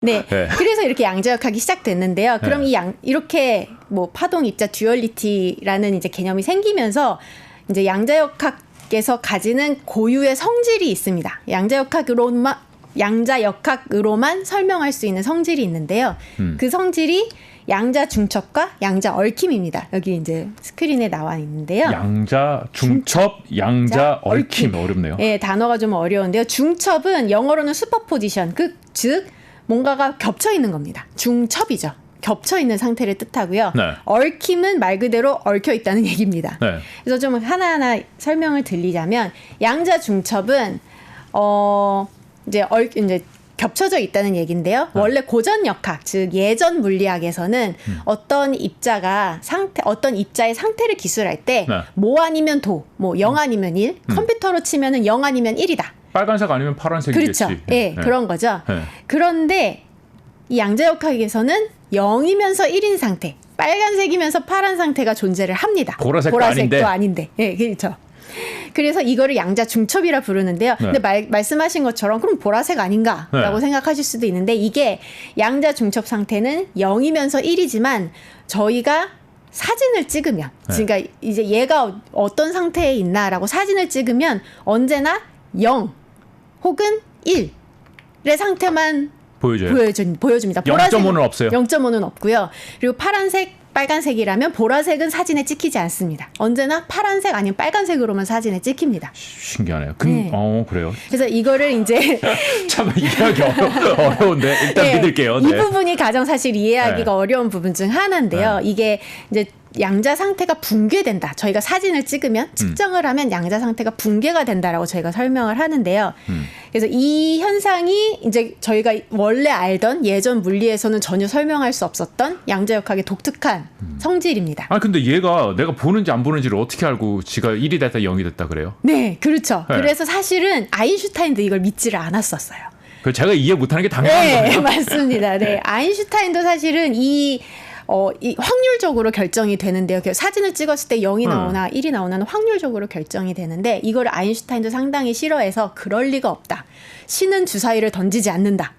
네. 네. 그래서 이렇게 양자역학이 시작됐는데요. 그럼 네. 이렇게 뭐 파동 입자 듀얼리티라는 이제 개념이 생기면서 이제 양자역학에서 가지는 고유의 성질이 있습니다. 양자역학으로만 설명할 수 있는 성질이 있는데요. 그 성질이 양자 중첩과 양자 얽힘입니다. 여기 이제 스크린에 나와 있는데요. 양자 중첩, 양자 얽힘 어렵네요. 네, 단어가 좀 어려운데요. 중첩은 영어로는 슈퍼포지션, 즉 뭔가가 겹쳐 있는 겁니다. 중첩이죠. 겹쳐 있는 상태를 뜻하고요. 네. 얽힘은 말 그대로 얽혀 있다는 얘기입니다. 네. 그래서 좀 하나하나 설명을 드리자면 양자 중첩은 이제 겹쳐져 있다는 얘기인데요. 네. 원래 고전 역학, 즉 예전 물리학에서는 어떤 입자의 상태를 기술할 때 뭐 아니면 도, 뭐 0 아니면 1, 컴퓨터로 치면은 0 아니면 1이다. 빨간색 아니면 파란색이겠지. 그렇죠. 네, 그런 거죠. 네. 그런데 이 양자역학에서는 0이면서 1인 상태, 빨간색이면서 파란 상태가 존재를 합니다. 보라색도 아닌데. 네, 그렇죠. 그래서 이거를 양자 중첩이라 부르는데요. 네. 근데 말씀하신 것처럼 그럼 보라색 아닌가라고 네. 생각하실 수도 있는데 이게 양자 중첩 상태는 0이면서 1이지만 저희가 사진을 찍으면 그러니까 이제 얘가 어떤 상태에 있나라고 사진을 찍으면 언제나 0 혹은 1의 상태만 보여줍니다. 0.5는 없어요. 0.5는 없고요. 그리고 파란색, 빨간색이라면 보라색은 사진에 찍히지 않습니다. 언제나 파란색 아니면 빨간색으로만 사진에 찍힙니다. 신기하네요. 그래요. 그래서 이거를 이제 참 이해하기 어려운데 일단 네, 믿을게요. 이 부분이 가장 사실 이해하기가 어려운 부분 중 하나인데요. 이게 이제 양자 상태가 붕괴된다. 저희가 사진을 찍으면 측정을 하면 양자 상태가 붕괴가 된다라고 저희가 설명을 하는데요. 그래서 이 현상이 이제 저희가 원래 알던 예전 물리에서는 전혀 설명할 수 없었던 양자역학의 독특한 성질입니다. 근데 얘가 내가 보는지 안 보는지를 어떻게 알고 지가 1이 됐다 0이 됐다 그래요? 네, 그렇죠. 네. 그래서 사실은 아인슈타인도 이걸 믿지를 않았었어요. 제가 이해 못하는 게 당연한 거예요. 네, 맞습니다. 네, 아인슈타인도 사실은 이 확률적으로 결정이 되는데요. 사진을 찍었을 때 0이 나오나 1이 나오나는 확률적으로 결정이 되는데 이걸 아인슈타인도 상당히 싫어해서 그럴 리가 없다. 신은 주사위를 던지지 않는다.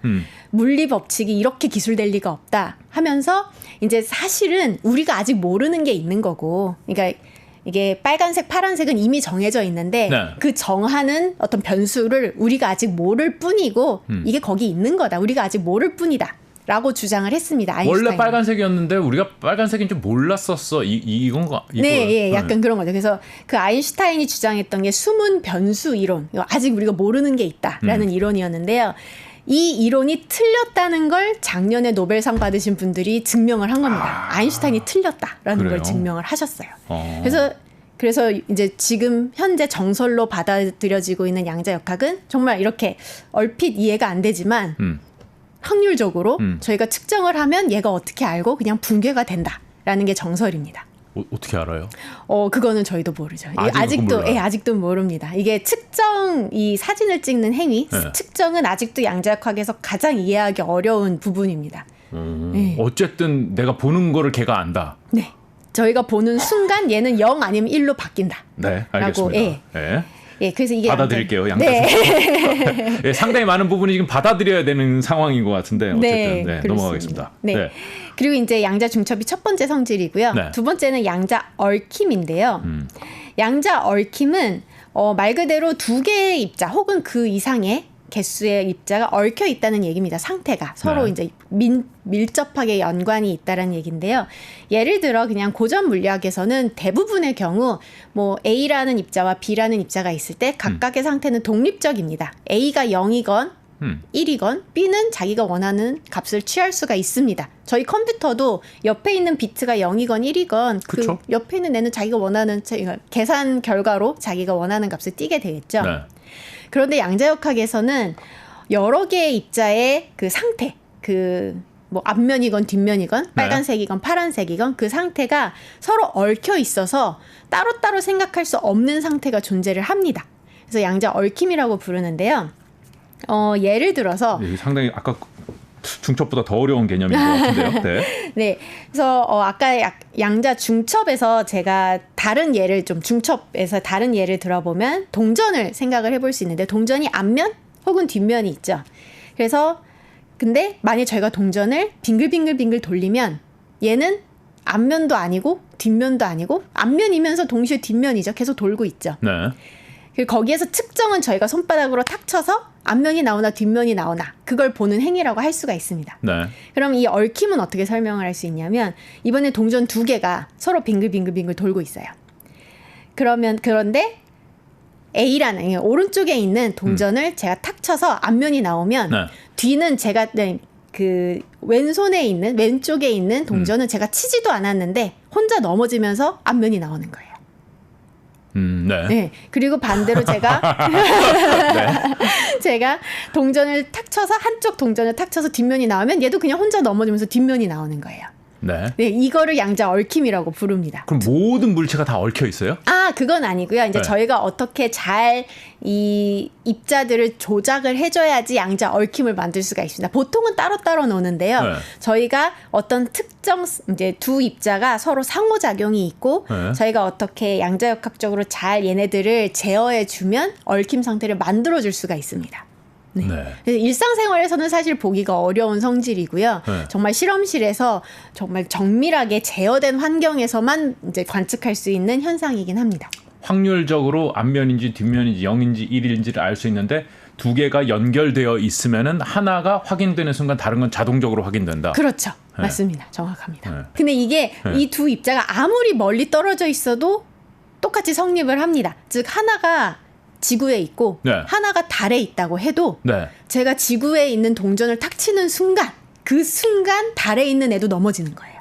물리 법칙이 이렇게 기술될 리가 없다 하면서 이제 사실은 우리가 아직 모르는 게 있는 거고 그러니까 이게 빨간색, 파란색은 이미 정해져 있는데 네. 그 정하는 어떤 변수를 우리가 아직 모를 뿐이고 이게 거기 있는 거다. 우리가 아직 모를 뿐이다. 라고 주장을 했습니다. 아인슈타인. 원래 빨간색이었는데 우리가 빨간색인 줄 몰랐었어. 이건가? 네, 약간 그런 거죠. 그래서 그 아인슈타인이 주장했던 게 숨은 변수 이론. 아직 우리가 모르는 게 있다라는 이론이었는데요. 이 이론이 틀렸다는 걸 작년에 노벨상 받으신 분들이 증명을 한 겁니다. 아인슈타인이 틀렸다라는 그래요? 걸 증명을 하셨어요. 그래서 이제 지금 현재 정설로 받아들여지고 있는 양자역학은 정말 이렇게 얼핏 이해가 안 되지만 확률적으로 저희가 측정을 하면 얘가 어떻게 알고 그냥 붕괴가 된다라는 게 정설입니다. 어떻게 알아요? 그거는 저희도 모르죠. 아직도 모릅니다. 이게 이 사진을 찍는 행위, 측정은 아직도 양자역학에서 가장 이해하기 어려운 부분입니다. 네. 어쨌든 내가 보는 거를 걔가 안다. 네. 저희가 보는 순간 얘는 0 아니면 1로 바뀐다. 네, 알겠습니다. 그래서 이게 받아들일게요. 양자 상당히 많은 부분이 지금 받아들여야 되는 상황인 것 같은데 어쨌든 넘어가겠습니다. 네. 그리고 이제 양자 중첩이 첫 번째 성질이고요. 네. 두 번째는 양자 얽힘인데요. 양자 얽힘은 말 그대로 두 개의 입자 혹은 그 이상의 개수의 입자가 얽혀 있다는 얘기입니다. 상태가 서로 이제 밀접하게 연관이 있다는 얘기인데요. 예를 들어 그냥 고전 물리학에서는 대부분의 경우 뭐 A라는 입자와 B라는 입자가 있을 때 각각의 상태는 독립적입니다. A가 0이건 1이건 B는 자기가 원하는 값을 취할 수가 있습니다. 저희 컴퓨터도 옆에 있는 비트가 0이건 1이건 그 옆에 있는 애는 자기가 원하는 계산 결과로 자기가 원하는 값을 띠게 되겠죠. 네. 그런데 양자역학에서는 여러 개의 입자의 그 상태, 뭐 앞면이건 뒷면이건 빨간색이건 파란색이건 그 상태가 서로 얽혀 있어서 따로따로 생각할 수 없는 상태가 존재를 합니다. 그래서 양자 얽힘이라고 부르는데요. 예를 들어서 상당히 아까 중첩보다 더 어려운 개념인 것 같은데요. 네. 네. 그래서 아까 양자 중첩에서 제가 중첩에서 다른 예를 들어보면 동전을 생각을 해볼 수 있는데 동전이 앞면 혹은 뒷면이 있죠. 그래서 근데 만약 저희가 동전을 빙글빙글빙글 돌리면 얘는 앞면도 아니고 뒷면도 아니고 앞면이면서 동시에 뒷면이죠. 계속 돌고 있죠. 네. 그리고 거기에서 측정은 저희가 손바닥으로 탁 쳐서 앞면이 나오나 뒷면이 나오나 그걸 보는 행위라고 할 수가 있습니다. 네. 그럼 이 얽힘은 어떻게 설명을 할 수 있냐면 이번에 동전 두 개가 서로 빙글빙글빙글 돌고 있어요. 그런데 A라는 오른쪽에 있는 동전을 제가 탁 쳐서 앞면이 나오면 네. 뒤는 제가 그 왼손에 있는 왼쪽에 있는 동전은 제가 치지도 않았는데 혼자 넘어지면서 앞면이 나오는 거예요. 네. 네. 그리고 반대로 제가 네. 제가 동전을 탁 쳐서 한쪽 동전을 탁 쳐서 뒷면이 나오면 얘도 그냥 혼자 넘어지면서 뒷면이 나오는 거예요. 네. 네, 이거를 양자 얽힘이라고 부릅니다. 그럼 모든 물체가 다 얽혀 있어요? 그건 아니고요. 이제 네. 저희가 어떻게 잘 이 입자들을 조작을 해줘야지 양자 얽힘을 만들 수가 있습니다. 보통은 따로따로 노는데요. 네. 저희가 어떤 특정 이제 두 입자가 서로 상호작용이 있고 네. 저희가 어떻게 양자역학적으로 잘 얘네들을 제어해주면 얽힘 상태를 만들어줄 수가 있습니다. 네. 네. 일상생활에서는 사실 보기가 어려운 성질이고요. 네. 정말 실험실에서 정말 정밀하게 제어된 환경에서만 이제 관측할 수 있는 현상이긴 합니다. 확률적으로 앞면인지 뒷면인지 0인지 1인지를 알 수 있는데 두 개가 연결되어 있으면은 하나가 확인되는 순간 다른 건 자동적으로 확인된다. 그렇죠. 네. 맞습니다. 정확합니다. 네. 근데 이게 네. 이 두 입자가 아무리 멀리 떨어져 있어도 똑같이 성립을 합니다. 즉 하나가 지구에 있고 네. 하나가 달에 있다고 해도 네. 제가 지구에 있는 동전을 탁 치는 순간 그 순간 달에 있는 애도 넘어지는 거예요.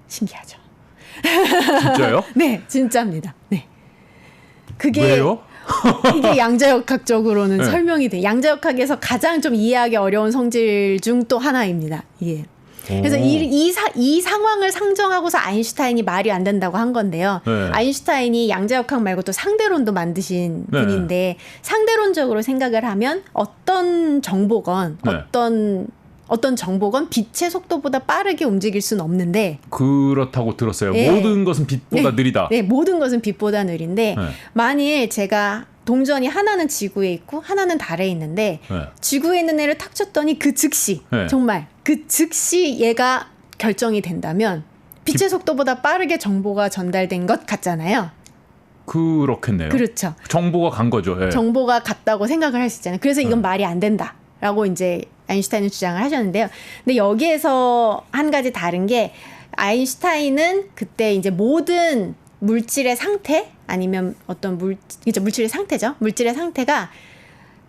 신기하죠? 진짜요? 네, 진짜입니다. 네. 그게 왜요? 이게 양자역학적으로는 네. 설명이 돼. 양자역학에서 가장 좀 이해하기 어려운 성질 중 또 하나입니다. 예. 그래서 이 상황을 상정하고서 아인슈타인이 말이 안 된다고 한 건데요. 네. 아인슈타인이 양자역학 말고 또 상대론도 만드신 네. 분인데 상대론적으로 생각을 하면 어떤 정보건 네. 어떤 정보건 빛의 속도보다 빠르게 움직일 수는 없는데 그렇다고 들었어요. 네. 모든 것은 빛보다 느리다. 네, 모든 것은 빛보다 느린데 네. 만일 제가 동전이 하나는 지구에 있고 하나는 달에 있는데 네. 지구에 있는 애를 탁 쳤더니 그 즉시 네. 정말 그 즉시 얘가 결정이 된다면 빛의 속도보다 빠르게 정보가 전달된 것 같잖아요. 그렇겠네요. 그렇죠. 정보가 간 거죠. 예. 정보가 같다고 생각을 할 수 있잖아요. 그래서 이건 말이 안 된다라고 이제 아인슈타인은 주장을 하셨는데요. 근데 여기에서 한 가지 다른 게 아인슈타인은 그때 이제 모든 물질의 상태 아니면 어떤 물질의 상태죠. 물질의 상태가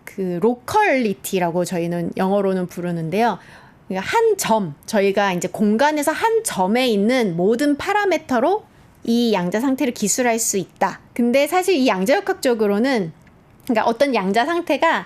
그 로컬리티라고 저희는 영어로는 부르는데요. 그러니까 한 점, 저희가 이제 공간에서 한 점에 있는 모든 파라미터로 이 양자 상태를 기술할 수 있다. 근데 사실 이 양자역학적으로는 그러니까 어떤 양자 상태가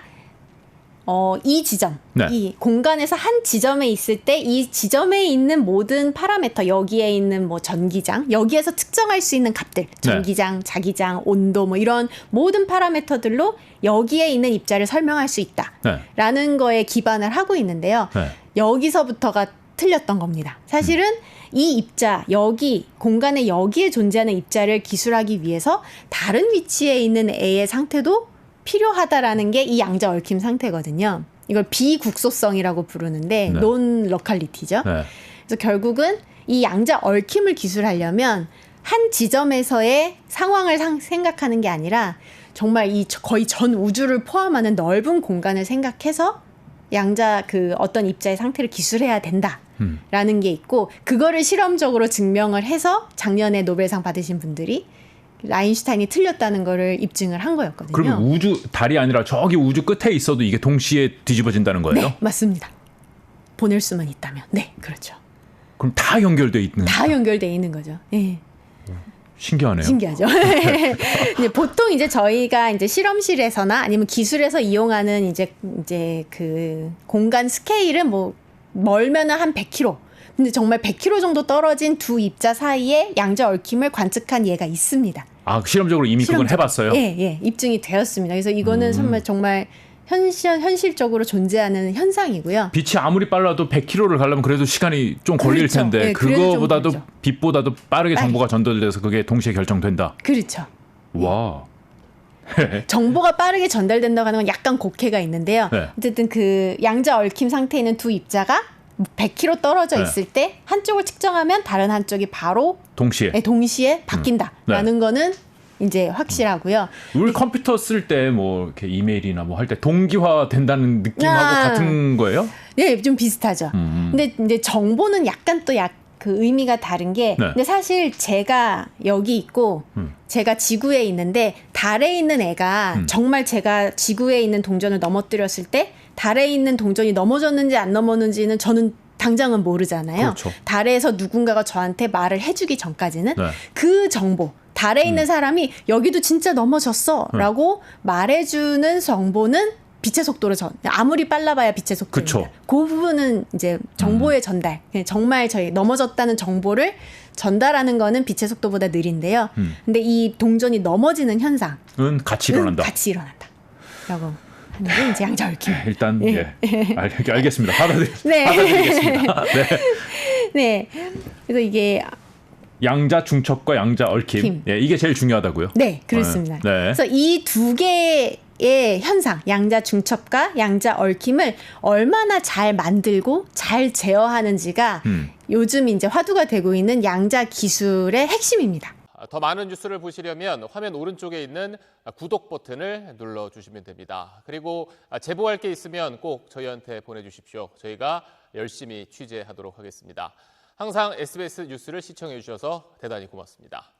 이 지점, 네. 이 공간에서 한 지점에 있을 때 이 지점에 있는 모든 파라미터, 여기에 있는 뭐 전기장, 여기에서 측정할 수 있는 값들, 전기장, 자기장, 온도 뭐 이런 모든 파라미터들로 여기에 있는 입자를 설명할 수 있다라는 네. 거에 기반을 하고 있는데요. 네. 여기서부터가 틀렸던 겁니다. 사실은 이 입자, 여기 공간에 여기에 존재하는 입자를 기술하기 위해서 다른 위치에 있는 A의 상태도 필요하다라는 게 이 양자 얽힘 상태거든요. 이걸 비국소성이라고 부르는데 네. 논 로컬리티죠. 네. 그래서 결국은 이 양자 얽힘을 기술하려면 한 지점에서의 상황을 생각하는 게 아니라 정말 이 거의 전 우주를 포함하는 넓은 공간을 생각해서 양자 그 어떤 입자의 상태를 기술해야 된다라는 게 있고 그거를 실험적으로 증명을 해서 작년에 노벨상 받으신 분들이 아인슈타인이 틀렸다는 거를 입증을 한 거였거든요. 그러면 우주 달이 아니라 저기 우주 끝에 있어도 이게 동시에 뒤집어진다는 거예요? 네, 맞습니다. 보낼 수만 있다면. 네, 그렇죠. 그럼 다 연결돼 있는 다 연결돼 있는 거죠. 네. 신기하네요. 신기하죠. 이제 보통 이제 저희가 이제 실험실에서나 아니면 기술에서 이용하는 이제 그 공간 스케일은 뭐 멀면은 한 100km. 근데 정말 100km 정도 떨어진 두 입자 사이에 양자 얽힘을 관측한 예가 있습니다. 아, 실험적으로 이미 그건 해봤어요? 예, 입증이 되었습니다. 그래서 이거는 정말 현실적으로 존재하는 현상이고요. 빛이 아무리 빨라도 100km를 가려면 그래도 시간이 좀 걸릴 그렇죠. 텐데 네, 그거보다도 좀 빛보다도 빠르게 정보가 전달돼서 그게 동시에 결정된다. 그렇죠. 와. 정보가 빠르게 전달된다고 하는 건 약간 곡해가 있는데요. 네. 어쨌든 그 양자 얽힘 상태에 있는 두 입자가 100km 떨어져 네. 있을 때 한쪽을 측정하면 다른 한쪽이 바로 동시에 바뀐다라는 거는 이제 확실하고요. 우리 컴퓨터 쓸 때 뭐 이렇게 이메일이나 뭐 할 때 동기화 된다는 느낌하고 같은 거예요? 네, 좀 비슷하죠. 근데 이제 정보는 약간 또 그 의미가 다른 게, 네. 근데 사실 제가 여기 있고 제가 지구에 있는데 달에 있는 애가 정말 제가 지구에 있는 동전을 넘어뜨렸을 때 달에 있는 동전이 넘어졌는지 안 넘어졌는지는 저는 당장은 모르잖아요. 그렇죠. 달에서 누군가가 저한테 말을 해주기 전까지는 네. 그 정보, 달에 있는 사람이 여기도 진짜 넘어졌어라고 말해주는 정보는 빛의 속도로 아무리 빨라봐야 빛의 속도입니다. 그쵸. 그 부분은 이제 정보의 전달, 정말 저희 넘어졌다는 정보를 전달하는 거는 빛의 속도보다 느린데요. 근데 이 동전이 넘어지는 현상은 같이 일어난다. 같이 일어난다라고 하는 게 이제 양자 얽힘. 일단 알겠습니다. 네. 받아들이겠습니다. 네. 네. 그래서 이게 양자 중첩과 양자 얽힘. 예, 이게 제일 중요하다고요? 네, 그렇습니다. 네. 그래서 이 두 개의 현상, 양자 중첩과 양자 얽힘을 얼마나 잘 만들고 잘 제어하는지가 요즘 이제 화두가 되고 있는 양자 기술의 핵심입니다. 더 많은 뉴스를 보시려면 화면 오른쪽에 있는 구독 버튼을 눌러주시면 됩니다. 그리고 제보할 게 있으면 꼭 저희한테 보내주십시오. 저희가 열심히 취재하도록 하겠습니다. 항상 SBS 뉴스를 시청해 주셔서 대단히 고맙습니다.